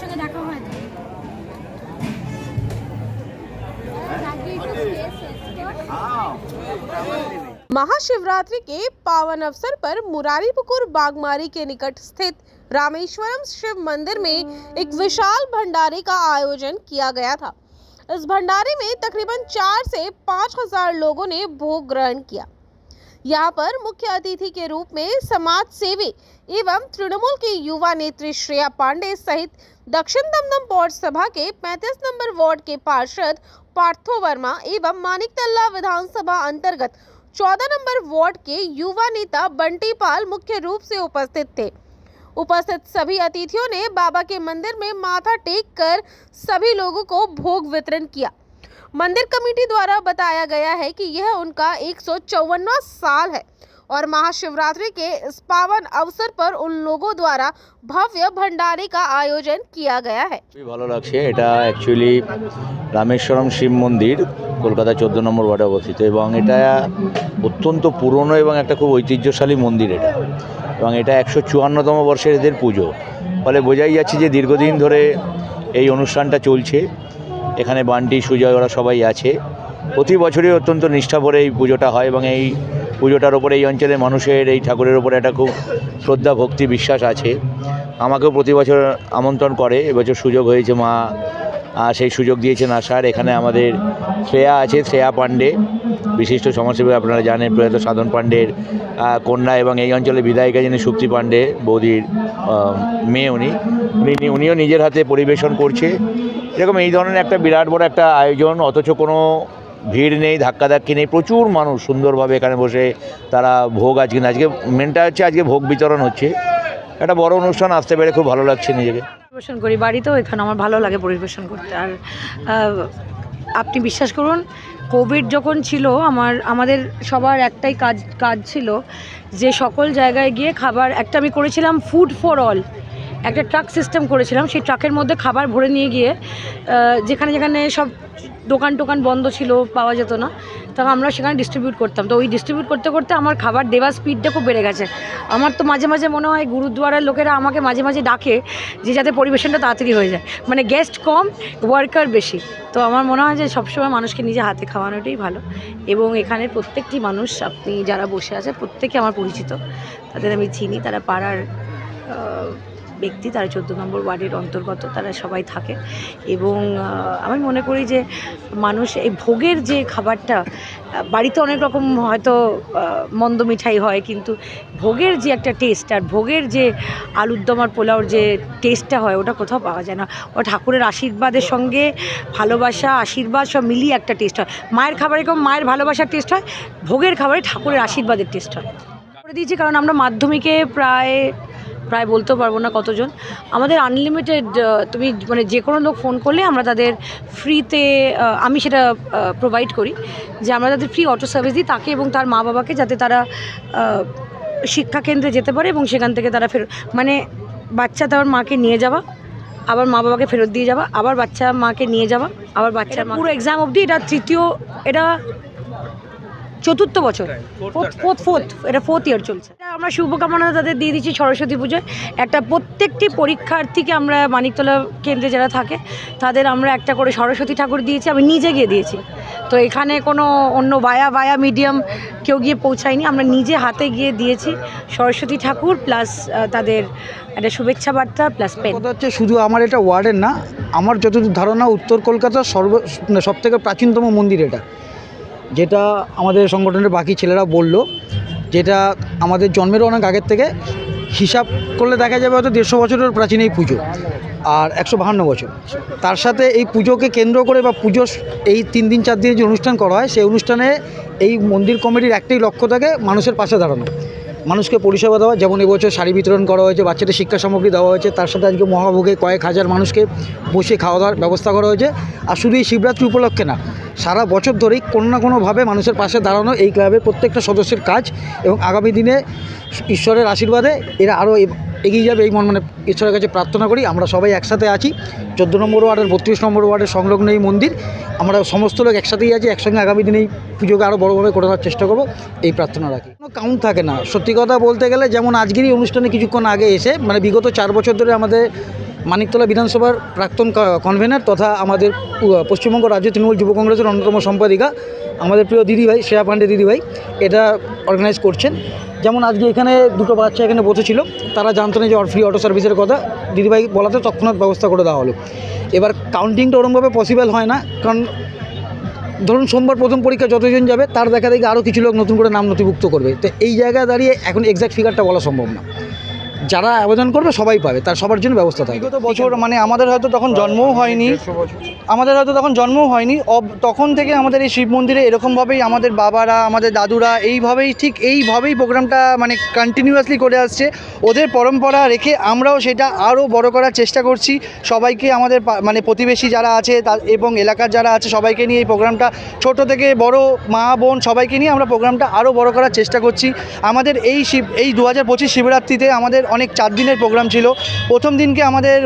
সঙ্গে দেখা হয় না। महाशिवरात्रि के पावन अवसर पर मुरारीपुकुर बागमारी के निकट स्थित रामेश्वरम शिव मंदिर में एक विशाल भंडारे का आयोजन किया गया था। इस भंडारे में तकरीबन 4 से 5 हजार लोगों ने भोग ग्रहण किया। यहाँ पर मुख्य अतिथि के रूप में समाज सेवी एवं तृणमूल की युवा नेत्री श्रेया पांडे सहित दक्षिण दमदम पौड़ सभा के 35 नंबर वार्ड के पार्षद पार्थो वर्मा एवं मानिकतल्ला विधानसभा अंतर्गत 14 नंबर वार्ड के युवा नेता बंटी पाल मुख्य रूप से उपस्थित थे। उपस्थित सभी अतिथियों ने बाबा के मंदिर में माथा टेक कर सभी लोगों को भोग वितरण किया। मंदिर कमेटी द्वारा बताया गया है कि यह उनका 154वां साल है और महाशिवरात्रि के इस पावन अवसर पर उन लोगों द्वारा भव्य भंडारे का आयोजन किया गया है। ভালো লাগছে। এটা অ্যাকচুয়ালি রামেশ্বরম শিব মন্দির কলকাতা 14 নম্বর ওয়ার্ডে অবস্থিত এবং এটা অত্যন্ত পুরনো এবং একটা খুব ঐতিহ্যশালী মন্দির এটা, এবং এটা 154তম বর্ষের এদের পুজো। ফলে বোঝাই যাচ্ছে যে দীর্ঘদিন ধরে এই অনুষ্ঠানটা চলছে। এখানে বান্টি সুজয় ওরা সবাই আছে। প্রতি বছরই অত্যন্ত নিষ্ঠা ভরে এই পুজোটা হয় এবং এই পুজোটার ওপরে এই অঞ্চলের মানুষের এই ঠাকুরের ওপরে একটা খুব শ্রদ্ধা ভক্তি বিশ্বাস আছে। আমাকেও প্রতি বছর আমন্ত্রণ করে, এবছর সুযোগ হয়েছে, মা সেই সুযোগ দিয়েছেন আসার। এখানে আমাদের শ্রেয়া আছে, শ্রেয়া পান্ডে, বিশিষ্ট সমাজসেবী, আপনারা জানেন প্রয়াত সাধন পান্ডের কন্যা এবং এই অঞ্চলের বিধায়িকা যিনি সুপ্তি পান্ডে বৌদির মেয়ে, উনিও নিজের হাতে পরিবেশন করছে। এরকম এই ধরনের একটা বিরাট বড় একটা আয়োজন, অথচ কোনো ভিড় নেই, ধাক্কাধাক্কি নেই, প্রচুর মানুষ সুন্দরভাবে এখানে বসে তারা ভোগ আজকে মেনটা হচ্ছে আজকে ভোগ বিতরণ হচ্ছে। একটা বড় অনুষ্ঠান, আসতে পেরে খুব ভালো লাগছে নিজেকে। পরিবেশন করি বাড়িতেও, এখানে আমার ভালো লাগে পরিবেশন করতে। আর আপনি বিশ্বাস করুন, কোভিড যখন ছিল আমাদের সবার একটাই কাজ ছিল যে সকল জায়গায় গিয়ে খাবার, একটা আমি করেছিলাম ফুড ফর অল, একটা ট্রাক সিস্টেম করেছিলাম। সেই ট্রাকের মধ্যে খাবার ভরে নিয়ে গিয়ে যেখানে যেখানে সব দোকান বন্ধ ছিল, পাওয়া যেত না, তখন আমরা সেখানে ডিস্ট্রিবিউট করতাম। তো ওই ডিস্ট্রিবিউট করতে করতে আমার খাবার দেওয়ার স্পিডটা খুব বেড়ে গেছে। আমার তো মাঝে মাঝে মনে হয় গুরুদ্বারার লোকেরা আমাকে মাঝে মাঝে ডাকে যে যাতে পরিবেশনটা তাড়াতাড়ি হয়ে যায়, মানে গেস্ট কম ওয়ার্কার বেশি। তো আমার মনে হয় যে সবসময় মানুষকে নিজে হাতে খাওয়ানোটাই ভালো। এবং এখানে প্রত্যেকটি মানুষ, আপনি যারা বসে আছে প্রত্যেকে আমার পরিচিত, তাদের আমি চিনি, তারা পাড়ার ব্যক্তি, তারা 14 নম্বর ওয়ার্ডের অন্তর্গত, তারা সবাই থাকে। এবং আমি মনে করি যে মানুষ এই ভোগের যে খাবারটা, বাড়িতে অনেক রকম হয়তো মন্দ মিঠাই হয়, কিন্তু ভোগের যে একটা টেস্ট, আর ভোগের যে আলুর দম আর পোলাওর যে টেস্টটা হয়, ওটা কোথাও পাওয়া যায় না। ও ঠাকুরের আশীর্বাদের সঙ্গে ভালোবাসা, আশীর্বাদ সব মিলিয়ে একটা টেস্ট হয়। মায়ের খাবারে কেমন মায়ের ভালোবাসার টেস্ট হয়, ভোগের খাবারে ঠাকুরের আশীর্বাদের টেস্ট হয়। করে দিয়েছি কারণ আমরা মাধ্যমিকে প্রায় বলতেও পারবো না কতজন, আমাদের আনলিমিটেড, তুমি মানে যে কোনো লোক ফোন করলে আমরা তাদের ফ্রিতে, আমি সেটা প্রোভাইড করি যে আমরা তাদের ফ্রি অটো সার্ভিস দিই তাকে এবং তার মা বাবাকে, যাতে তারা শিক্ষা কেন্দ্রে যেতে পারে এবং সেখান থেকে তারা মানে বাচ্চা তার মাকে নিয়ে যাওয়া, আবার মা বাবাকে ফেরত দিয়ে যাওয়া, আবার বাচ্চা মাকে নিয়ে যাওয়া, আবার বাচ্চার পুরো এক্সাম অবধি। এটা চতুর্থ বছর, এটা 4th ইয়ার চলছে। আমরা শুভকামনা তাদের দিয়ে দিচ্ছি সরস্বতী পুজোয়। একটা প্রত্যেকটি পরীক্ষার্থীকে আমরা মানিকতলা কেন্দ্রে যারা থাকে তাদের আমরা একটা করে সরস্বতী ঠাকুর দিয়েছি, আমি নিজে গিয়ে দিয়েছি। তো এখানে কোনো অন্য বায়া মিডিয়াম কেউ গিয়ে পৌঁছায়নি, আমরা নিজে হাতে গিয়ে দিয়েছি সরস্বতী ঠাকুর, প্লাস তাদের একটা শুভেচ্ছা বার্তা প্লাস পেন। কথা হচ্ছে শুধু আমার এটা ওয়ার্ডের না, আমার যতদূর ধারণা উত্তর কলকাতার সবথেকে প্রাচীনতম মন্দির এটা, যেটা আমাদের সংগঠনের বাকি ছেলেরা বলল, যেটা আমাদের জন্মেরও অনেক আগের থেকে হিসাব করলে দেখা যাবে হয়তো 150 বছরের প্রাচীন এই পুজো, আর 152 বছর। তার সাথে এই পুজোকে কেন্দ্র করে বা পুজো এই 3 দিন 4 দিনের যে অনুষ্ঠান করা হয়, সেই অনুষ্ঠানে এই মন্দির কমিটির একটাই লক্ষ্য থাকে মানুষের পাশে দাঁড়ানো, মানুষকে পরিষেবা দেওয়া। যেমন এবছর শাড়ি বিতরণ করা হয়েছে, বাচ্চাদের শিক্ষা সামগ্রী দেওয়া হয়েছে, তার সাথে আজকে মহাভোগে কয়েক হাজার মানুষকে বসে খাওয়া দাওয়ার ব্যবস্থা করা হয়েছে। আর শুধু এই শিবরাত্রি উপলক্ষে না, সারা বছর ধরেই কোনো না কোনোভাবে মানুষের পাশে দাঁড়ানো এই ক্লাবের প্রত্যেকটা সদস্যের কাজ, এবং আগামী দিনে ঈশ্বরের আশীর্বাদে এরা আরও এগিয়ে যাবে এই মানে ঈশ্বরের কাছে প্রার্থনা করি। আমরা সবাই একসাথে আছি, 14 নম্বর ওয়ার্ডের 32 নম্বর ওয়ার্ডের সংলগ্ন এই মন্দির, আমরা সমস্ত লোক একসাথেই আছি, একসঙ্গে আগামী দিনে এই পুজোকে আরও বড়োভাবে করে দেওয়ার চেষ্টা করব, এই প্রার্থনা রাখি। কোনো কাউন্ট থাকে না, সত্যি কথা বলতে গেলে। যেমন আজকেরই অনুষ্ঠানে কিছুক্ষণ আগে এসে, মানে বিগত 4 বছর ধরে আমাদের মানিকতলা বিধানসভার প্রাক্তন কনভেনার তথা আমাদের পশ্চিমবঙ্গ রাজ্য তৃণমূল যুব কংগ্রেসের অন্যতম সম্পাদিকা আমাদের প্রিয় দিদিভাই শ্রেয়া পাণ্ডে দিদিভাই এটা অর্গানাইজ করছেন। যেমন আজকে এখানে দুটো বাচ্চা এখানে বসেছিল, তারা জানতো না যে ফ্রি অটো সার্ভিসের কথা, দিদিভাই বলাতে তৎক্ষণাৎ ব্যবস্থা করে দেওয়া হলো। এবার কাউন্টিংটা ওরমভাবে পসিবল হয় না, কারণ ধরুন সোমবার প্রথম পরীক্ষা যতজন যাবে তার দেখা দেখি আরও কিছু লোক নতুন করে নাম নথিভুক্ত করবে। তো এই জায়গায় দাঁড়িয়ে এখন এক্স্যাক্ট ফিগারটা বলা সম্ভব না। যারা আবেদন করবে সবাই পাবে, তার সবার জন্য ব্যবস্থা থাকে। বিগত বছর মানে আমাদের হয়তো তখন জন্মও হয়নি, তখন থেকে আমাদের এই শিব মন্দিরে এরকমভাবেই আমাদের বাবারা আমাদের দাদুরা এইভাবেই প্রোগ্রামটা মানে কন্টিনিউয়াসলি করে আসছে। ওদের পরম্পরা রেখে আমরাও সেটা আরও বড় করার চেষ্টা করছি। সবাইকে আমাদের মানে প্রতিবেশী যারা আছে এবং এলাকার যারা আছে সবাইকে নিয়ে এই প্রোগ্রামটা ছোট থেকে বড় মা বোন সবাইকে নিয়ে আমরা প্রোগ্রামটা আরও বড় করার চেষ্টা করছি। আমাদের এই 2025 শিবরাত্রিতে আমাদের অনেক 4 দিনের প্রোগ্রাম ছিল। প্রথম দিনকে আমাদের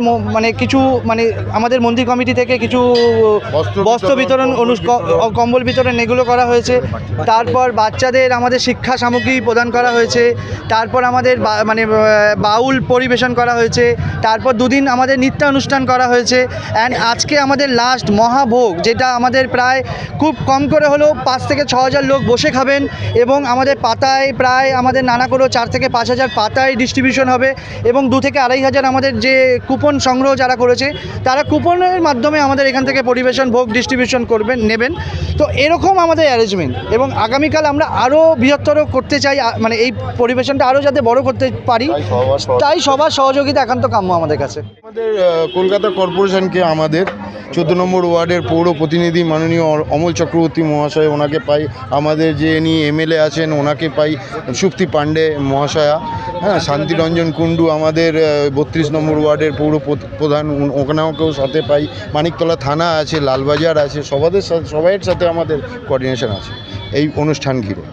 আমাদের মন্দির কমিটি থেকে কিছু বস্ত্র বিতরণ কম্বল বিতরণ এগুলো করা হয়েছে। তারপর বাচ্চাদের আমাদের শিক্ষা সামগ্রী প্রদান করা হয়েছে। তারপর আমাদের বাউল পরিবেশন করা হয়েছে। তারপর 2 দিন আমাদের নৃত্য অনুষ্ঠান করা হয়েছে। অ্যান্ড আজকে আমাদের লাস্ট মহাভোগ, যেটা আমাদের প্রায় খুব কম করে হলেও 5 থেকে 6 হাজার লোক বসে খাবেন এবং আমাদের পাতায় প্রায় আমাদের নানা করে 4 থেকে 5 হাজার পাতায় ডিস্ট্রিবিউশন হবে এবং 2 থেকে 2.5 হাজার আমাদের যে কুপন সংগ্রহ যারা করেছে তারা কুপনের মাধ্যমে আমাদের এখান থেকে পরিবেশন ভোগ ডিস্ট্রিবিউশন নেবেন। তো এরকম আমাদের অ্যারেঞ্জমেন্ট এবং আগামীকাল আমরা আরও বৃহত্তর করতে চাই, মানে এই পরিবেশনটা আরও যাতে বড় করতে পারি, তাই সবার সহযোগিতা একান্ত কাম্য আমাদের কাছে। আমাদের কলকাতা কর্পোরেশনকে আমাদের 14 নম্বর ওয়ার্ডের পৌর প্রতিনিধি মাননীয় অমল চক্রবর্তী মহাশয়, ওনাকে পাই। আমাদের যে এমএলএ আছেন ওনাকে পাই, সুপ্তি পাণ্ডে মহাশয়া, হ্যাঁ, শান্তিরঞ্জন কুণ্ডু আমাদের 32 নম্বর ওয়ার্ডের পৌর প্রধান, ওখানেও সাথে পাই। মানিকতলা থানা আছে, লালবাজার আছে, সবাইয়ের সাথে আমাদের কোঅর্ডিনেশন আছে এই অনুষ্ঠান ঘিরে।